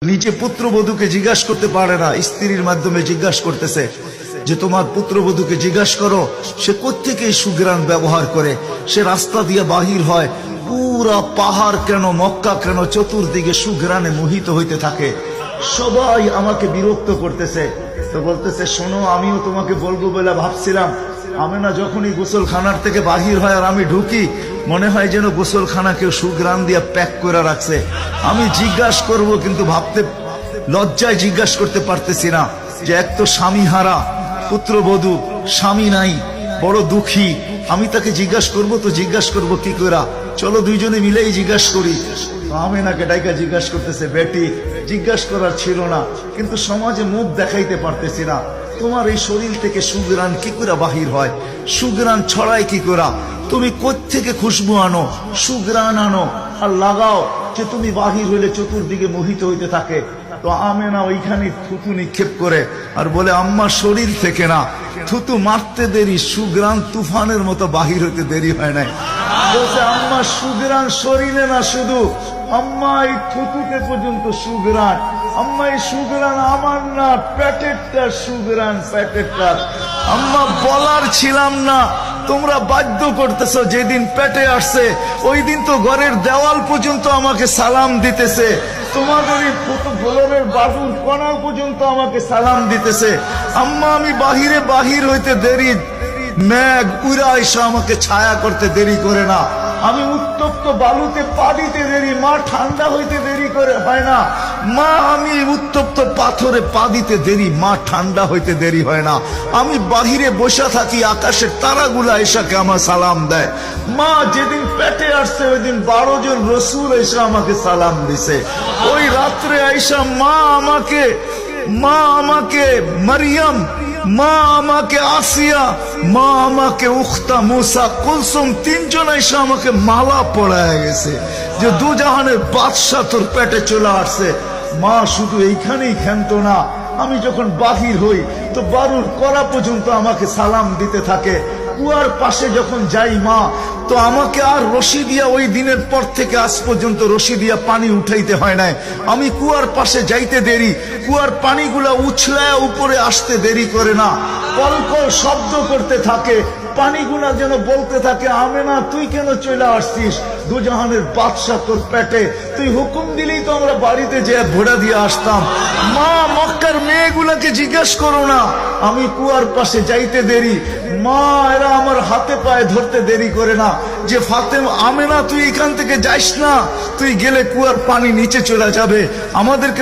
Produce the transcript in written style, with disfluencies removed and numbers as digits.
নিজে পুত্রবধূকে জিজ্ঞাসা করতে পারে না, স্ত্রীর মাধ্যমে জিজ্ঞাসা করতেছে যে তোমার পুত্রবধূকে জিজ্ঞাসা করো সে কোত্থেকে সুগ্রাণ ব্যবহার করে, সে রাস্তা দিয়ে বাহির হয়, পুরা পাহাড় কেন, মক্কা কেন চতুর্দিকে সুগ্রাণে মোহিত হইতে থাকে। সবাই আমাকে বিরক্ত করতেছে, তো বলতেছে শোনো, আমিও তোমাকে বলবো বলে ভাবছিলাম। আমেনা যখনই গোসলখানার থেকে বাহির হয় আর আমি ঢুকি, মনে হয় যেন গোসলখানা কেউ সুগ্রাণ দিয়ে প্যাক করে রাখছে। আমি জিজ্ঞাসা করব কিন্তু ভাবতে লজ্জায় জিজ্ঞাসা করতে পারতেছি না, যে এক তো স্বামী হারা পুত্রবধূ, স্বামী নাই, বড় দুঃখী, আমি তাকে জিজ্ঞাসা করব তো জিজ্ঞাসা করব কি করে? চলো দুইজনে মিলেই জিজ্ঞাসা করি। আমেনাকে ডাইকা জিজ্ঞাসা করতেছে, বেটি জিজ্ঞাসা করার ছিল না, কিন্তু সমাজে মুখ দেখাইতে পারতেছি না, তোমার এই শরীর থেকে সুগ্রাণ কি করে বাহির হয়, সুগ্রাণ ছড়ায় কি করে, তুমি কোত্থেকে খুশবু আনো, সুগ্রাণ আনো আর লাগাও যে তুমি বাহির হইলে চতুর্দিকে মোহিত হইতে থাকে। তো আমেনা ওইখানে থুতু নিক্ষেপ করে আর বলে, আম্মার শরীর থেকে না, থুতু মারতে দেরি, সুগ্রাণ তুফানের মতো বাহির হইতে দেরি হয় নাই। বলছে আম্মা সুগ্রাণ শরীরে না, শুধু আম্মা এই থুতুতে পর্যন্ত সুগ্রাণ, আম্মা এই সুগ্রাণ আমার না, প্যাকেটটা সুগ্রাণ, প্যাকেটটা। আম্মা বলার ছিলাম না, তোমরা বাধ্য করতেছো, যেদিন পেটে আসছে ওই দিন তো ঘরের দেওয়াল পর্যন্ত আমাকে সালাম দিতেছে, তোমাদের এই ফ্লোরের বাবুর কণা পর্যন্ত আমাকে সালাম দিতেছে। আম্মা আমি বাহির হইতে দেরি, মেঘ উড়া এসে আমাকে ছায়া করতে দেরি করে না, আমি উত্তপ্ত বালুতে পা দিতে দেরি, মা ঠান্ডা হইতে দেরি করে হয় না, মা আমি উত্তপ্ত পাথরে পা দিতে দেরি, মা ঠান্ডা হইতে দেরি হয় না, আমি বাহিরে বসে থাকি, আকাশের তারাগুলা এসাকে আমার সালাম দেয়। মা যেদিন পেটে আসছে ওই দিন 12 জন রসুল এসে আমাকে সালাম দিছে। ওই রাত্রে আইসা মা আমাকে মারিয়াম, মা আমাকে আসিয়া, মা আমাকে উখতা মুসা কুলসুম, তিনজন এসে আমাকে মালা পড়ায় গেছে যে দুজাহানের বাদশা তোর পেটে চলে আসছে। মা শুধু এইখানেই ক্ষান্ত না, আমি যখন বাহির হই তো বারুর করা পর্যন্ত আমাকে সালাম দিতে থাকে। কুয়ার পাশে যখন যাই মা, তো আমাকে আর রশি দিয়া, ওই দিনের পর থেকে আজ পর্যন্ত রশি দিয়া পানি উঠাইতে হয় নাই। আমি কুয়ার পাশে যাইতে দেরি, কুয়ার পানিগুলা উছলায় উপরে আসতে দেরি করে না, কলকল শব্দ করতে থাকে, পানিগুলা যেন বলতে থাকে, আমেনা তুই কেন চলে আসছিস, দুজাহানের বাদশা তোর পেটে, তুই হুকুম দিলেই তো আমরা বাড়িতে যেয়ে ভোড়া দিয়ে আসতাম। মা মক্কার মেয়েগুলাকে জিজ্ঞেস করো না, আমি কুয়ার পাশে যাইতে দেরি, মা এরা আমার হাতে পায়ে ধরতে দেরি করে না, যে ফাতেমা, আমেনা তুই এখান থেকে যাইস না, তুই গেলে কুয়ার পানি নিচে চলে যাবে, আমাদেরকে